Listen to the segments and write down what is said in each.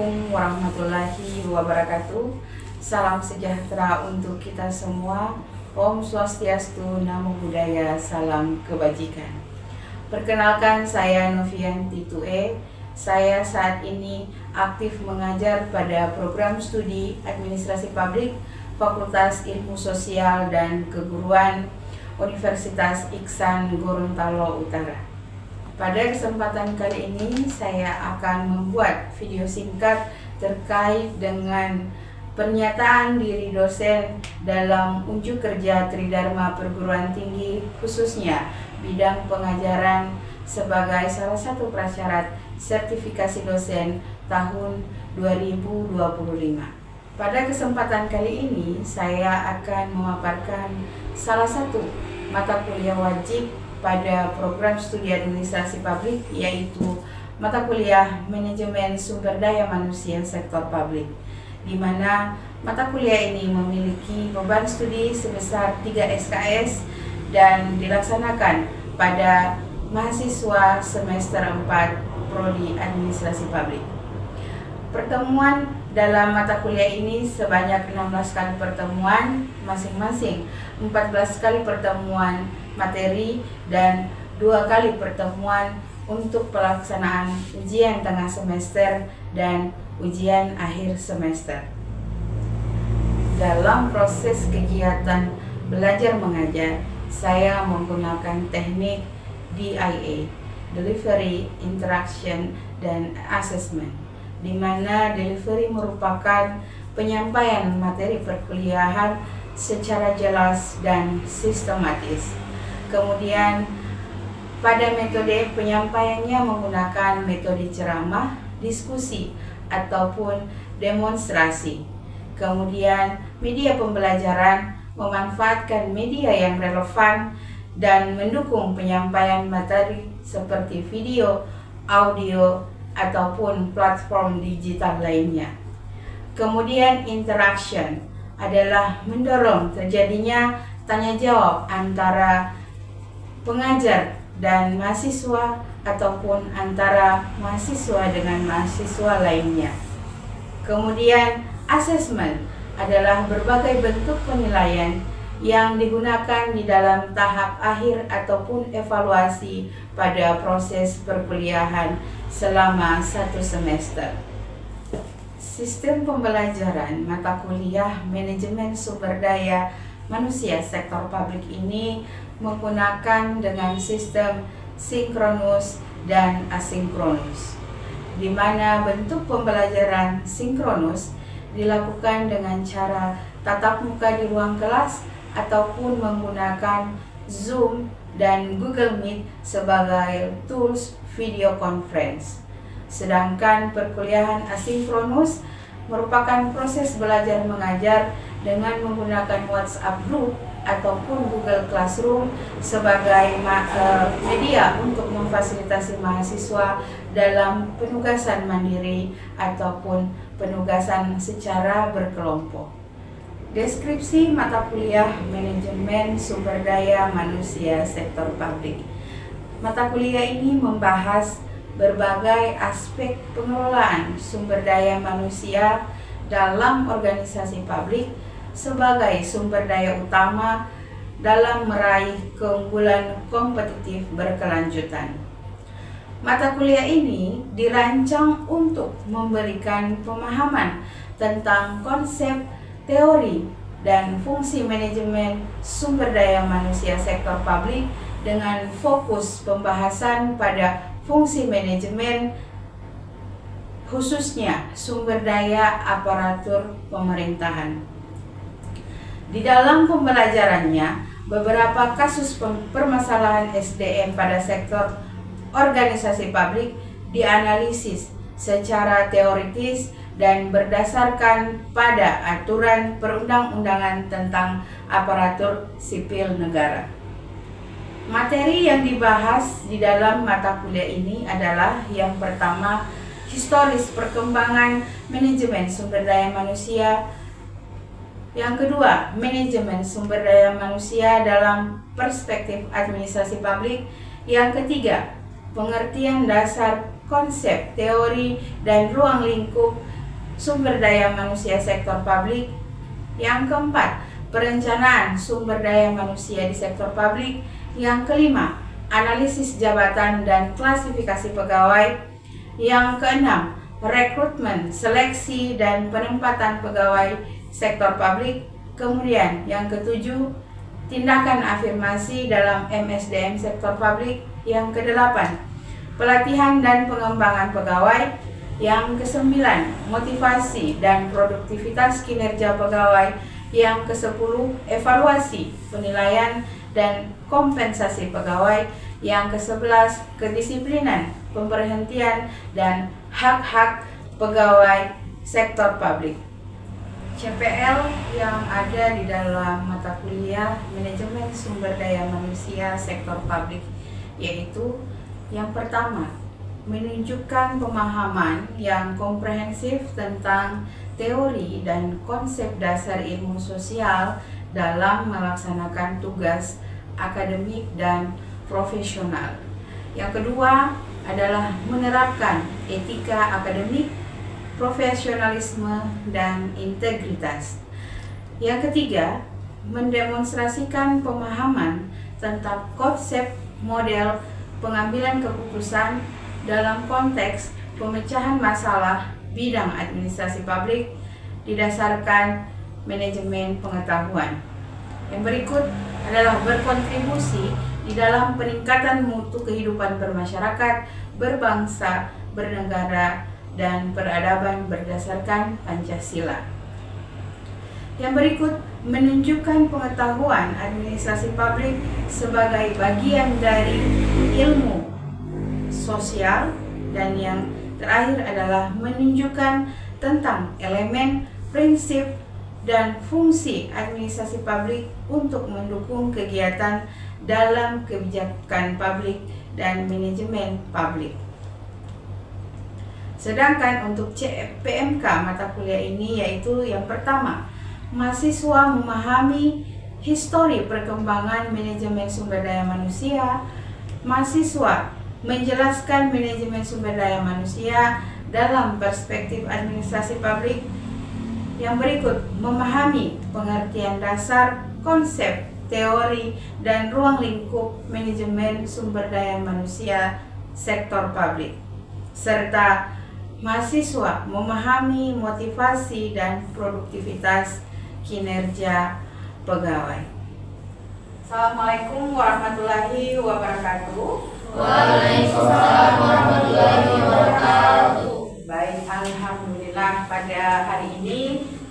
Assalamualaikum warahmatullahi wabarakatuh. Salam sejahtera untuk kita semua. Om Swastiastu, Namo Buddhaya, salam kebajikan. Perkenalkan, saya Novianti Tue. Saya saat ini aktif mengajar pada program studi Administrasi Publik Fakultas Ilmu Sosial dan Keguruan Universitas Iksan Gorontalo Utara. Pada kesempatan kali ini saya akan membuat video singkat terkait dengan pernyataan diri dosen dalam unjuk kerja Tridharma Perguruan Tinggi, khususnya bidang pengajaran sebagai salah satu prasyarat sertifikasi dosen tahun 2025. Pada kesempatan kali ini saya akan memaparkan salah satu mata kuliah wajib pada program studi administrasi publik, yaitu mata kuliah manajemen sumber daya manusia sektor publik, di mana mata kuliah ini memiliki beban studi sebesar 3 SKS dan dilaksanakan pada mahasiswa semester 4 Prodi Administrasi Publik. Pertemuan dalam mata kuliah ini sebanyak 16 kali pertemuan, masing-masing 14 kali pertemuan materi dan 2 kali pertemuan untuk pelaksanaan ujian tengah semester dan ujian akhir semester. Dalam proses kegiatan belajar mengajar, saya menggunakan teknik DIA, Delivery, Interaction, dan Assessment, di mana delivery merupakan penyampaian materi perkuliahan secara jelas dan sistematis. Kemudian pada metode penyampaiannya menggunakan metode ceramah, diskusi, ataupun demonstrasi. Kemudian media pembelajaran memanfaatkan media yang relevan dan mendukung penyampaian materi seperti video, audio, ataupun platform digital lainnya. Kemudian interaction adalah mendorong terjadinya tanya jawab antara pengajar dan mahasiswa ataupun antara mahasiswa dengan mahasiswa lainnya. Kemudian assessment adalah berbagai bentuk penilaian yang digunakan di dalam tahap akhir ataupun evaluasi pada proses perkuliahan selama 1 semester. Sistem pembelajaran mata kuliah manajemen sumber daya manusia sektor publik ini menggunakan dengan sistem sinkronus dan asinkronus, di mana bentuk pembelajaran sinkronus dilakukan dengan cara tatap muka di ruang kelas ataupun menggunakan Zoom dan Google Meet sebagai tools video conference. Sedangkan perkuliahan asinkronus merupakan proses belajar mengajar dengan menggunakan WhatsApp group ataupun Google Classroom sebagai media untuk memfasilitasi mahasiswa dalam penugasan mandiri ataupun penugasan secara berkelompok. Deskripsi mata kuliah manajemen sumber daya manusia sektor publik. Mata kuliah ini membahas berbagai aspek pengelolaan sumber daya manusia dalam organisasi publik sebagai sumber daya utama dalam meraih keunggulan kompetitif berkelanjutan. Mata kuliah ini dirancang untuk memberikan pemahaman tentang konsep, teori, dan fungsi manajemen sumber daya manusia sektor publik dengan fokus pembahasan pada fungsi manajemen, khususnya sumber daya aparatur pemerintahan. Di dalam pembelajarannya, beberapa kasus permasalahan SDM pada sektor organisasi publik dianalisis secara teoritis dan berdasarkan pada aturan perundang-undangan tentang aparatur sipil negara. Materi yang dibahas di dalam mata kuliah ini adalah yang pertama, historis perkembangan manajemen sumber daya manusia. Yang kedua, manajemen sumber daya manusia dalam perspektif administrasi publik. Yang ketiga, pengertian dasar konsep, teori, dan ruang lingkup sumber daya manusia sektor publik. Yang keempat, perencanaan sumber daya manusia di sektor publik. Yang kelima, analisis jabatan dan klasifikasi pegawai. Yang keenam, rekrutmen, seleksi, dan penempatan pegawai sektor publik. Kemudian yang ketujuh, tindakan afirmasi dalam MSDM sektor publik. Yang kedelapan, pelatihan dan pengembangan pegawai. Yang kesembilan, motivasi dan produktivitas kinerja pegawai. Yang kesepuluh, evaluasi, penilaian, dan kompensasi pegawai. Yang kesebelas, kedisiplinan, pemberhentian, dan hak-hak pegawai sektor publik. CPL yang ada di dalam mata kuliah Manajemen Sumber Daya Manusia Sektor Publik, yaitu yang pertama, menunjukkan pemahaman yang komprehensif tentang teori dan konsep dasar ilmu sosial dalam melaksanakan tugas akademik dan profesional. Yang kedua adalah menerapkan etika akademik, profesionalisme, dan integritas. Yang ketiga, mendemonstrasikan pemahaman tentang konsep model pengambilan keputusan dalam konteks pemecahan masalah bidang administrasi publik didasarkan manajemen pengetahuan. Yang berikut adalah berkontribusi di dalam peningkatan mutu kehidupan bermasyarakat, berbangsa, bernegara, dan peradaban berdasarkan Pancasila. Yang berikut menunjukkan pengetahuan administrasi publik sebagai bagian dari ilmu sosial, dan yang terakhir adalah menunjukkan tentang elemen, prinsip, dan fungsi administrasi publik untuk mendukung kegiatan dalam kebijakan publik dan manajemen publik. Sedangkan untuk PMK mata kuliah ini yaitu yang pertama, mahasiswa memahami histori perkembangan manajemen sumber daya manusia. Mahasiswa menjelaskan manajemen sumber daya manusia dalam perspektif administrasi publik. Yang berikut, memahami pengertian dasar, konsep, teori, dan ruang lingkup manajemen sumber daya manusia sektor publik. Serta mahasiswa memahami motivasi dan produktivitas kinerja pegawai. Assalamualaikum warahmatullahi wabarakatuh. Waalaikumsalam warahmatullahi wabarakatuh. Baik, alhamdulillah pada hari ini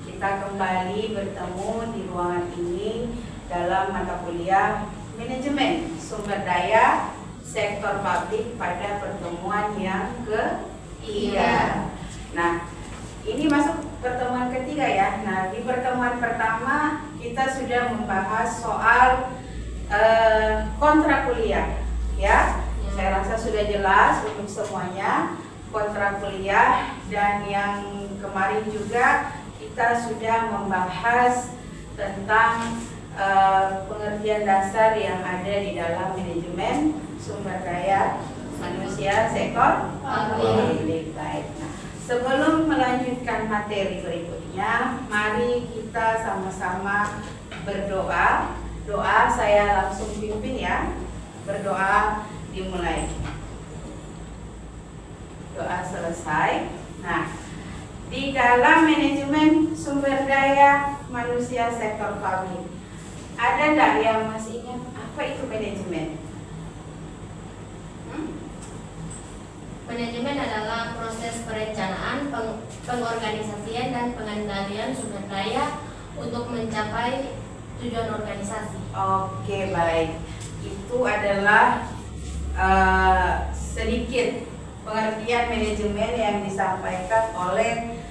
kita kembali bertemu di ruangan ini dalam mata kuliah Manajemen Sumber Daya Sektor Publik pada pertemuan yang ketiga. Nah, ini masuk pertemuan ketiga ya. Nah, di pertemuan pertama kita sudah membahas soal kontrak kuliah ya. Saya rasa sudah jelas untuk semuanya kontrak kuliah, dan yang kemarin juga kita sudah membahas tentang pengertian dasar yang ada di dalam manajemen sumber daya manusia sektor publik. Baik. Nah, sebelum melanjutkan materi berikutnya, mari kita sama-sama berdoa. Doa saya langsung pimpin ya. Berdoa dimulai. Doa selesai. Nah, di dalam manajemen sumber daya manusia sektor publik, ada enggak yang masih ingat apa itu manajemen? Manajemen adalah proses perencanaan, pengorganisasian, dan pengendalian sumber daya untuk mencapai tujuan organisasi. Oke, baik. Itu adalah sedikit pengertian manajemen yang disampaikan oleh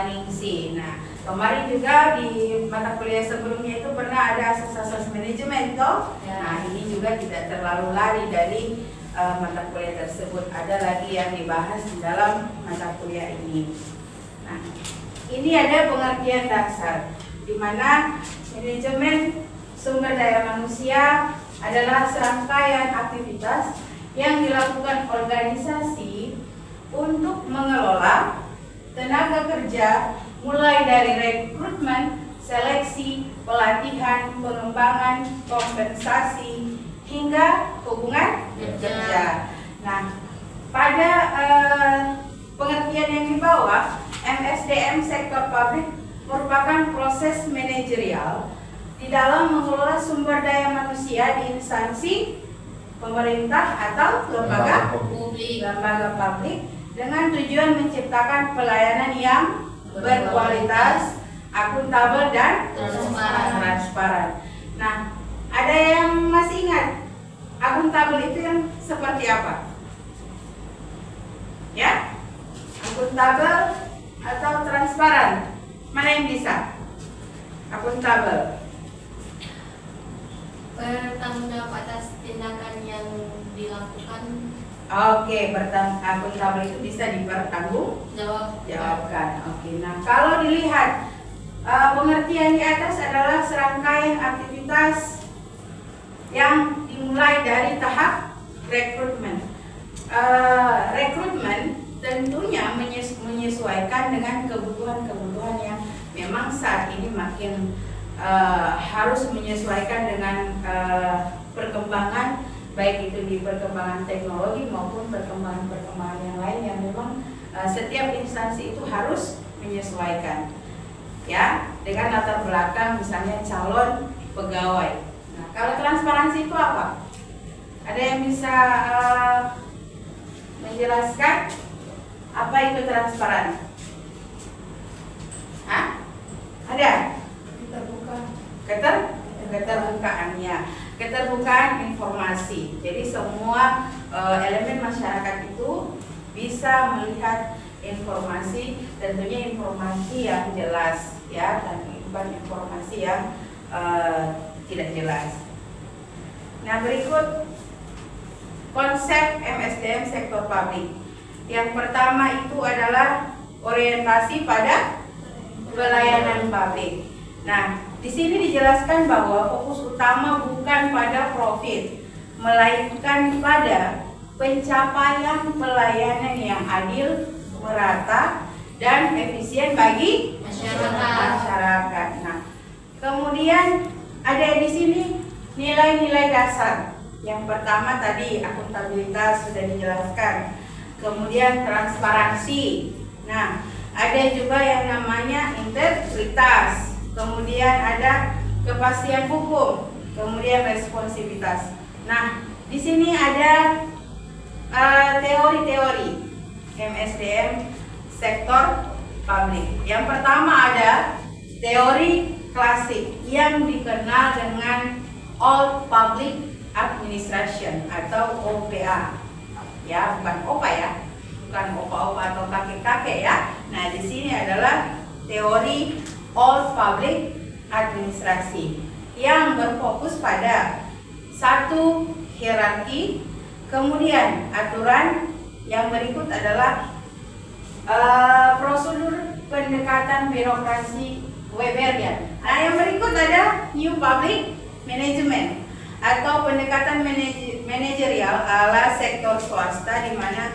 Ningsi. Nah, kemarin juga di mata kuliah sebelumnya itu pernah ada asas-asas manajemen toh. Ya. Nah, ini juga tidak terlalu lari dari mata kuliah tersebut. Ada lagi yang dibahas di dalam mata kuliah ini. Nah, ini ada pengertian dasar di mana manajemen sumber daya manusia adalah serangkaian aktivitas yang dilakukan organisasi untuk mengelola, tenaga kerja mulai dari rekrutmen, seleksi, pelatihan, pengembangan, kompensasi, hingga hubungan kerja. Nah, pada pengertian yang di bawah, MSDM sektor publik merupakan proses manajerial di dalam mengelola sumber daya manusia di instansi pemerintah atau lembaga publik dengan tujuan menciptakan pelayanan yang berkualitas, akuntabel dan transparan. Nah, ada yang masih ingat akuntabel itu yang seperti apa? Ya, akuntabel atau transparan? Mana yang bisa? Akuntabel. Bertanggung jawab atas tindakan yang dilakukan. Oke, akuntabel itu bisa dipertanggungjawabkan. Oke, nah kalau dilihat pengertian di atas adalah serangkaian aktivitas yang dimulai dari tahap rekrutmen. Rekrutmen tentunya menyesuaikan dengan kebutuhan-kebutuhan yang memang saat ini makin harus menyesuaikan dengan perkembangan, baik itu di perkembangan teknologi maupun perkembangan yang lain yang memang setiap instansi itu harus menyesuaikan, ya, dengan latar belakang misalnya calon pegawai. Nah, kalau transparansi itu apa? Ada yang bisa menjelaskan apa itu transparan? Hah? Ada? Keterbukaannya, keterbukaan informasi. Jadi semua elemen masyarakat itu bisa melihat informasi, tentunya informasi yang jelas, ya, dan bukan informasi yang tidak jelas. Nah, berikut konsep MSDM sektor publik. Yang pertama itu adalah orientasi pada pelayanan publik. Nah, di sini dijelaskan bahwa fokus utama bukan pada profit, melainkan pada pencapaian pelayanan yang adil, merata, dan efisien bagi masyarakat. Nah, kemudian ada di sini nilai-nilai dasar. Yang pertama tadi akuntabilitas sudah dijelaskan. Kemudian transparansi. Nah, ada juga yang namanya integritas. Kemudian ada kepastian hukum, kemudian responsivitas. Nah, di sini ada teori-teori MSDM sektor publik. Yang pertama ada teori klasik yang dikenal dengan Old Public Administration atau OPA. Ya, bukan OPA ya. Bukan opa-opa atau kakek-kakek ya. Nah, di sini adalah teori Old Public Administrasi yang berfokus pada satu, hierarki, kemudian aturan. Yang berikut adalah prosedur pendekatan birokrasi Weberian. Nah, yang berikut ada New Public Management atau pendekatan manajerial ala sektor swasta, di mana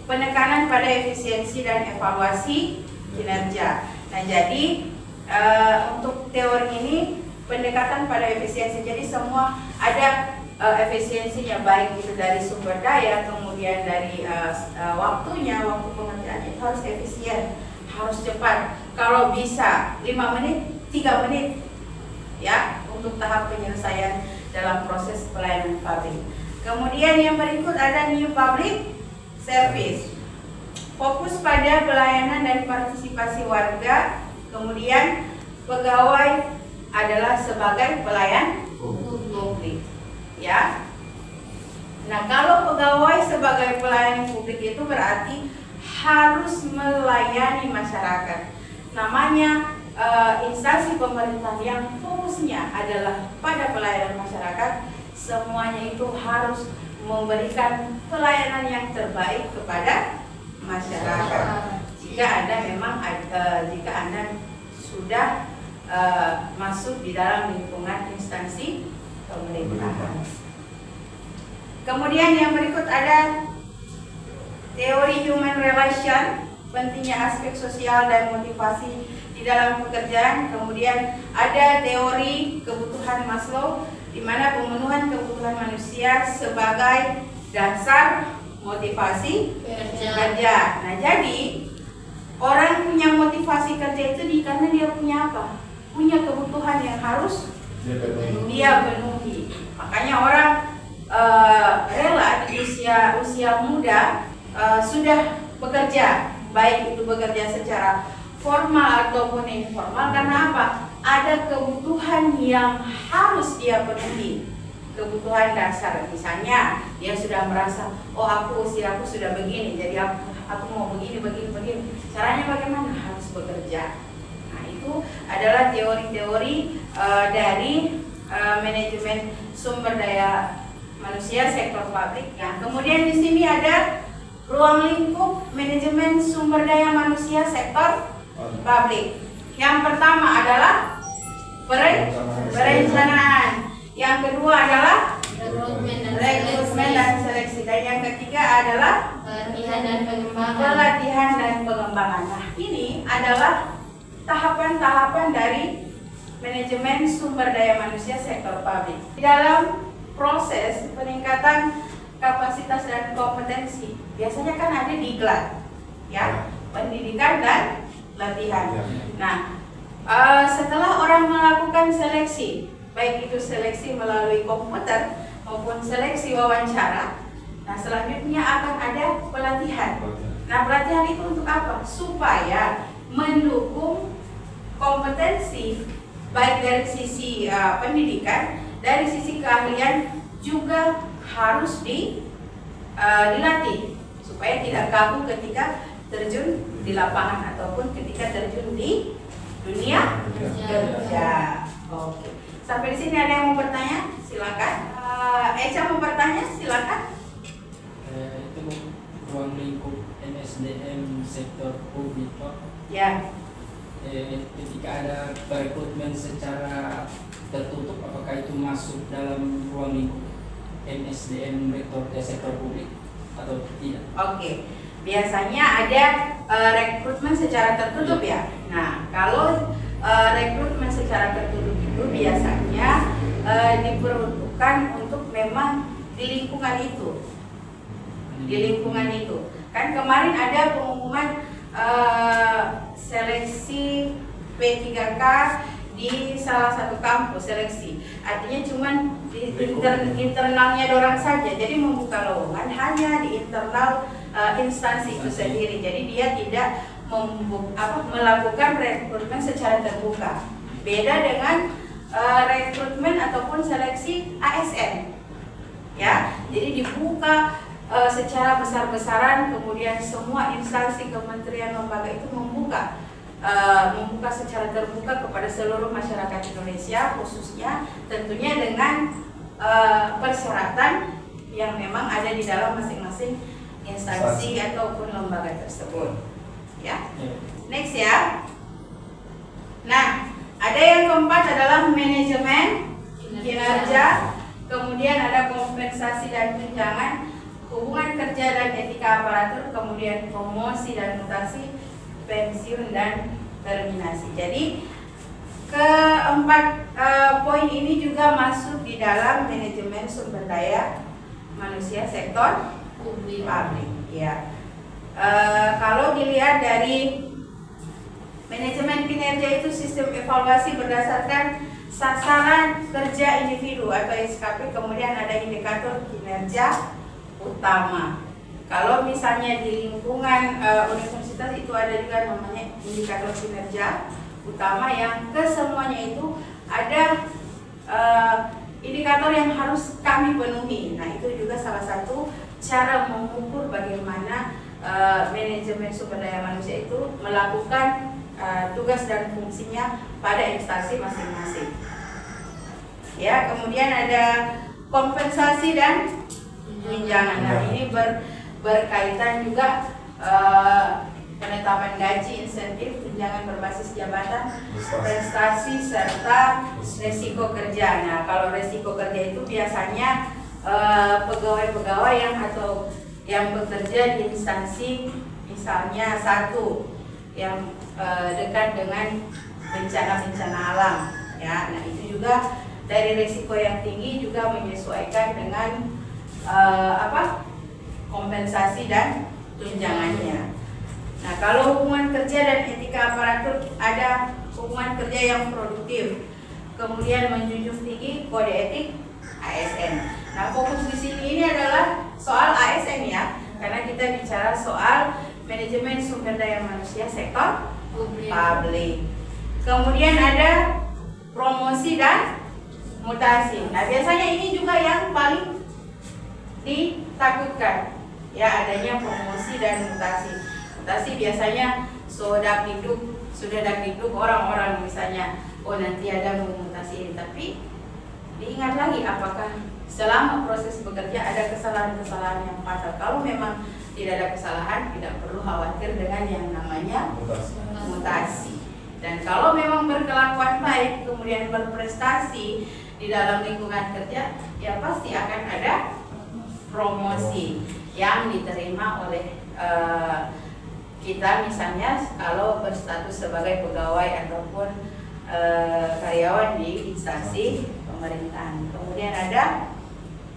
penekanan pada efisiensi dan evaluasi kinerja. Nah, jadi untuk teori ini pendekatan pada efisiensi, jadi semua ada efisiensinya, baik itu dari sumber daya, kemudian dari waktunya, waktu pengerjaannya itu harus efisien, harus cepat. Kalau bisa 5 menit, 3 menit, ya, untuk tahap penyelesaian dalam proses pelayanan publik. Kemudian yang berikut ada New Public Service, fokus pada pelayanan dan partisipasi warga. Kemudian pegawai adalah sebagai pelayan publik, ya. Nah, kalau pegawai sebagai pelayan publik itu berarti harus melayani masyarakat. Namanya instansi pemerintah yang fokusnya adalah pada pelayanan masyarakat, semuanya itu harus memberikan pelayanan yang terbaik kepada masyarakat. Jika Anda sudah masuk di dalam lingkungan instansi pemerintahan. Kemudian yang berikut ada teori human relation pentingnya aspek sosial dan motivasi di dalam pekerjaan. Kemudian ada teori kebutuhan Maslow, di mana pemenuhan kebutuhan manusia sebagai dasar motivasi kerja. Nah, jadi orang punya motivasi kerja itu karena dia punya apa? Punya kebutuhan yang harus dia penuhi. Makanya orang rela di usia muda sudah bekerja, baik itu bekerja secara formal ataupun informal. Karena apa? Ada kebutuhan yang harus dia penuhi, kebutuhan dasar. Misalnya dia sudah merasa, oh usiaku sudah begini, jadi aku mau begini. Caranya bagaimana? Harus bekerja. Nah, itu adalah teori-teori dari manajemen sumber daya manusia sektor publik. Nah, kemudian di sini ada ruang lingkup manajemen sumber daya manusia sektor publik. Yang pertama adalah perencanaan. Yang kedua adalah rekrutmen dan seleksi. Dan yang ketiga adalah pelatihan dan pengembangan. Nah, ini adalah tahapan-tahapan dari manajemen sumber daya manusia sektor publik. Di dalam proses peningkatan kapasitas dan kompetensi, biasanya kan ada diklat, ya, pendidikan dan latihan. Nah, setelah orang melakukan seleksi, baik itu seleksi melalui komputer maupun seleksi wawancara, nah selanjutnya akan ada pelatihan. Nah, pelatihan itu untuk apa? Supaya mendukung kompetensi baik dari sisi pendidikan, dari sisi keahlian juga harus dilatih supaya tidak kaku ketika terjun di lapangan ataupun ketika terjun di dunia kerja. Oke. Sampai di sini ada yang mau bertanya? Silakan. Eca mau bertanya? Silakan. Itu ruang lingkup MSDM sektor publik, Pak. Ya. Ketika ada perekrutmen secara tertutup, apakah itu masuk dalam ruang lingkup MSDM sektor publik atau tidak? Oke. Biasanya ada rekrutmen secara tertutup, ya. Nah, kalau rekrutmen secara tertutup itu biasanya diperuntukkan untuk memang di lingkungan itu. Kan kemarin ada pengumuman seleksi P3K di salah satu kampus seleksi. Artinya cuman di internalnya dorang saja. Jadi membuka lowongan hanya di internal instansi itu sendiri. Jadi dia tidak melakukan rekrutmen secara terbuka. Beda dengan rekrutmen ataupun seleksi ASN. Ya, jadi dibuka secara besar-besaran, kemudian semua instansi, kementerian, lembaga itu membuka secara terbuka kepada seluruh masyarakat Indonesia, khususnya tentunya dengan persyaratan yang memang ada di dalam masing-masing instansi ataupun lembaga tersebut. Ya, next ya. Nah, ada yang keempat adalah manajemen kinerja, kemudian ada kompensasi dan tunjangan, hubungan kerja dan etika aparatur, kemudian promosi dan mutasi, pensiun dan terminasi. Jadi keempat poin ini juga masuk di dalam manajemen sumber daya manusia sektor publik. Ya. Kalau dilihat dari manajemen kinerja itu sistem evaluasi berdasarkan sasaran kerja individu atau SKP, kemudian ada indikator kinerja utama. Kalau misalnya di lingkungan universitas itu ada juga namanya indikator kinerja utama yang kesemuanya itu ada indikator yang harus kami penuhi. Nah, itu juga salah satu cara mengukur bagaimana manajemen sumber daya manusia itu melakukan tugas dan fungsinya pada instansi masing-masing. Ya, kemudian ada kompensasi dan tunjangan. Nah, ini berkaitan juga penetapan gaji, insentif, tunjangan berbasis jabatan, prestasi serta resiko kerja. Nah, kalau resiko kerja itu pegawai-pegawai yang bekerja di instansi misalnya satu yang dekat dengan bencana-bencana alam, ya. Nah itu juga dari risiko yang tinggi juga menyesuaikan dengan kompensasi dan tunjangannya. Nah kalau hubungan kerja dan etika aparatur, ada hubungan kerja yang produktif, kemudian menjunjung tinggi kode etik ASN. Nah fokus di sini ini adalah soal ASN ya, karena kita bicara soal manajemen sumber daya manusia sektor publik. Kemudian ada promosi dan mutasi. Nah biasanya ini juga yang paling ditakutkan, ya, adanya promosi dan mutasi. Mutasi biasanya sudah dakdikduk orang-orang misalnya, oh nanti ada mutasi ini, tapi diingat lagi apakah selama proses bekerja ada kesalahan-kesalahan yang fatal. Kalau memang tidak ada kesalahan, tidak perlu khawatir dengan yang namanya mutasi. Dan kalau memang berkelakuan baik, kemudian berprestasi di dalam lingkungan kerja, ya pasti akan ada promosi yang diterima oleh kita, misalnya kalau berstatus sebagai pegawai ataupun karyawan di instansi pemerintahan. Kemudian ada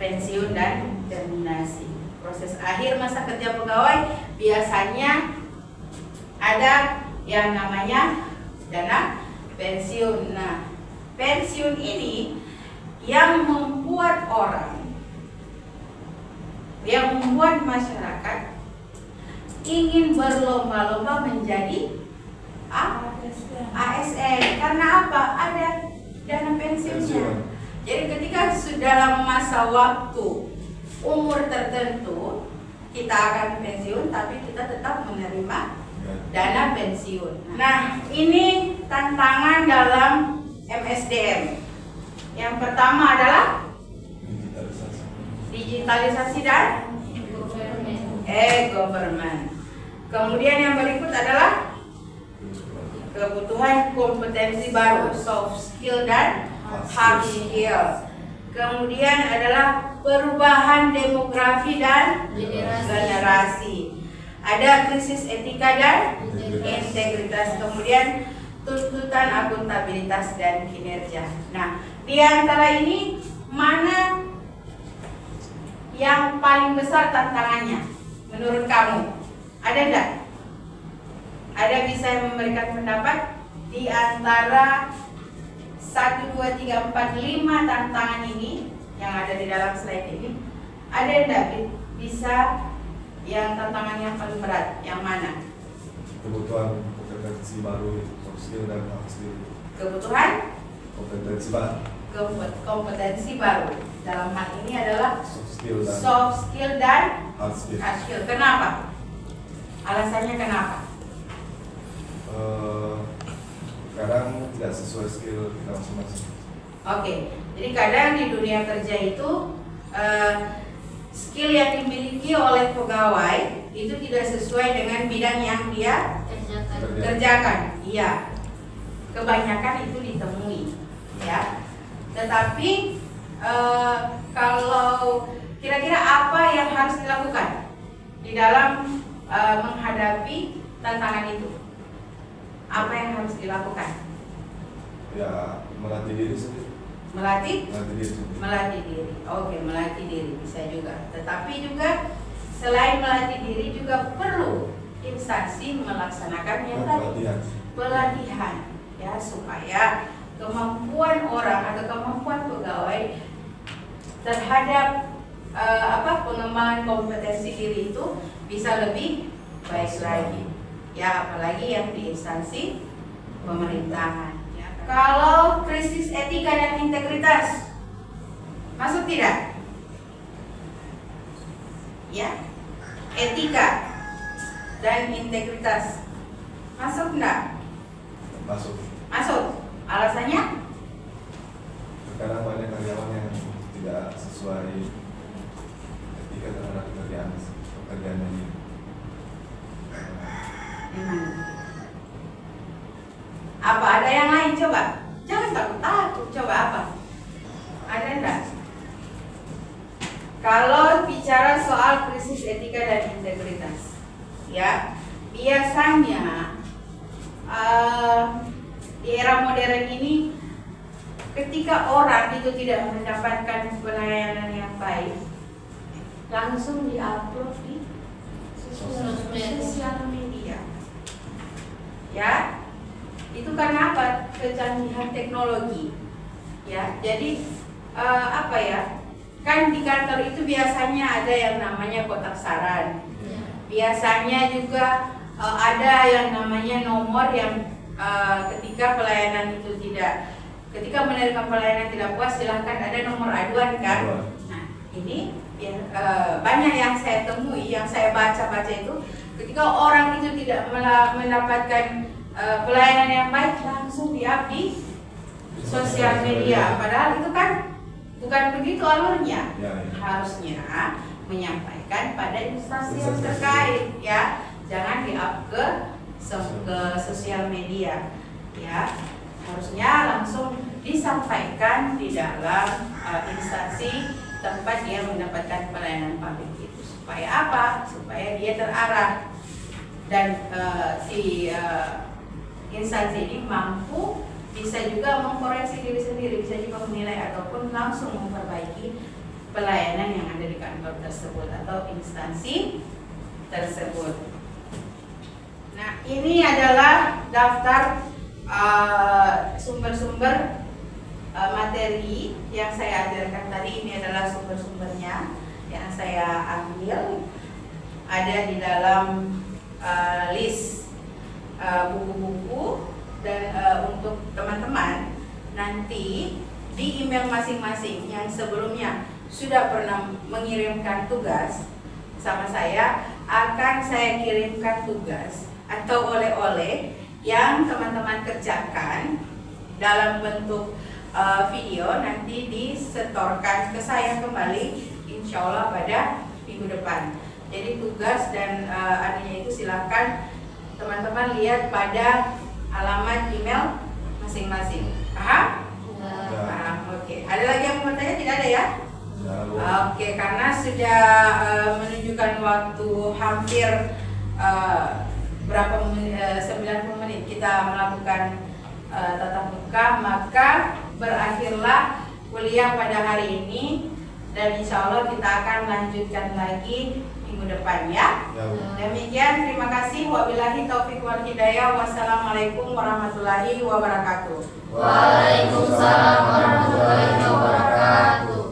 pensiun dan terminasi. Proses akhir masa kerja pegawai biasanya ada yang namanya dana pensiun. Nah, pensiun ini yang membuat masyarakat ingin berlomba-lomba menjadi ASN. Karena apa? Ada dana pensiunnya. Jadi ketika dalam masa waktu umur tertentu kita akan pensiun, tapi kita tetap menerima dana pensiun. Nah, ini tantangan dalam MSDM. Yang pertama adalah digitalisasi dan e-government. Kemudian yang berikut adalah kebutuhan kompetensi baru, soft skill dan hard skill. Kemudian adalah perubahan demografi dan generasi. Ada krisis etika dan integritas. Kemudian tuntutan akuntabilitas dan kinerja. Nah, di antara ini mana yang paling besar tantangannya menurut kamu? Ada enggak? Ada bisa memberikan pendapat di antara 1, 2, 3, 4, 5 tantangan ini yang ada di dalam slide ini? Ada enggak bisa yang tantangan yang paling berat? Yang mana? Kebutuhan kompetensi baru, soft skill dan hard skill. Kebutuhan Kompetensi baru. Kompetensi baru. Dalam hal ini adalah soft skill dan hard skill. hard skill. Kenapa? Alasannya kenapa? Kadang tidak sesuai skill kita masing-masing. Oke, jadi kadang di dunia kerja itu skill yang dimiliki oleh pegawai itu tidak sesuai dengan bidang yang dia kerjakan. Iya, kebanyakan itu ditemui, ya. Tetapi kalau kira-kira apa yang harus dilakukan di dalam menghadapi tantangan itu? Apa yang harus dilakukan? Ya, melatih diri sendiri. Melatih diri sendiri. Melatih diri. Oke, melatih diri bisa juga. Tetapi juga selain melatih diri juga perlu instansi melaksanakan yang tadi, pelatihan, ya, supaya kemampuan orang atau kemampuan pegawai terhadap pengembangan kompetensi diri itu bisa lebih baik lagi, ya, apalagi yang di instansi pemerintahan, ya. Kalau krisis etika dan integritas masuk tidak? Ya, etika dan integritas masuk enggak? Masuk. Masuk. Alasannya? Kadang banyak karyawan yang tidak sesuai etika terhadap pekerjaannya ini. Apa ada yang lain? Coba. Jangan takut-takut. Coba apa? Ada enggak? Kalau bicara soal krisis etika dan integritas, ya, biasanya di era modern ini ketika orang itu tidak mendapatkan pelayanan yang baik, langsung diupload di sosial media. Ya, itu karena apa? Kecanggihan teknologi. Ya, jadi apa ya? Kan di kantor itu biasanya ada yang namanya kotak saran. Biasanya juga ada yang namanya nomor yang ketika pelayanan itu ketika menerima pelayanan tidak puas, silahkan ada nomor aduan kan. Nah, ini banyak yang saya temui, yang saya baca itu, ketika orang itu tidak mendapatkan pelayanan yang baik, langsung di-up di sosial media. Padahal itu kan bukan begitu alurnya. Harusnya menyampaikan pada instansi yang terkait, ya. Jangan di-up ke sosial media, ya. Harusnya langsung disampaikan di dalam instansi tempat dia mendapatkan pelayanan publik itu. Supaya apa? Supaya dia terarah dan instansi ini mampu bisa juga mengkoreksi diri sendiri, bisa juga menilai ataupun langsung memperbaiki pelayanan yang ada di kantor tersebut atau instansi tersebut. Nah, ini adalah daftar sumber-sumber materi yang saya ajarkan tadi. Ini adalah sumber-sumbernya yang saya ambil, ada di dalam list buku-buku. Dan untuk teman-teman nanti di email masing-masing yang sebelumnya sudah pernah mengirimkan tugas sama saya, akan saya kirimkan tugas atau oleh-oleh yang teman-teman kerjakan dalam bentuk video, nanti disetorkan ke saya kembali insya Allah pada minggu depan. Jadi tugas dan anunya itu silakan teman-teman lihat pada alamat email masing-masing. Paham? Paham. Oke. Ada lagi yang mau bertanya? Tidak ada ya? Oke, karena sudah menunjukkan waktu hampir berapa menit, 90 menit kita melakukan tatap muka, maka berakhirlah kuliah pada hari ini, dan insya Allah kita akan lanjutkan lagi minggu depan ya. Demikian, terima kasih. Wabillahi taufiq wal hidayah. Wassalamualaikum warahmatullahi wabarakatuh. Waalaikumsalam warahmatullahi wabarakatuh.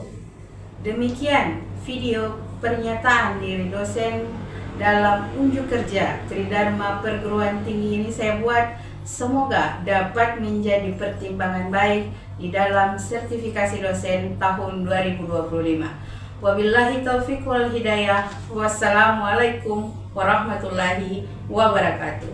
Demikian video pernyataan diri dosen dalam unjuk kerja Tridharma Perguruan Tinggi ini saya buat. Semoga dapat menjadi pertimbangan baik di dalam sertifikasi dosen tahun 2025. Wabillahi taufiq wal hidayah. Wassalamualaikum warahmatullahi wabarakatuh.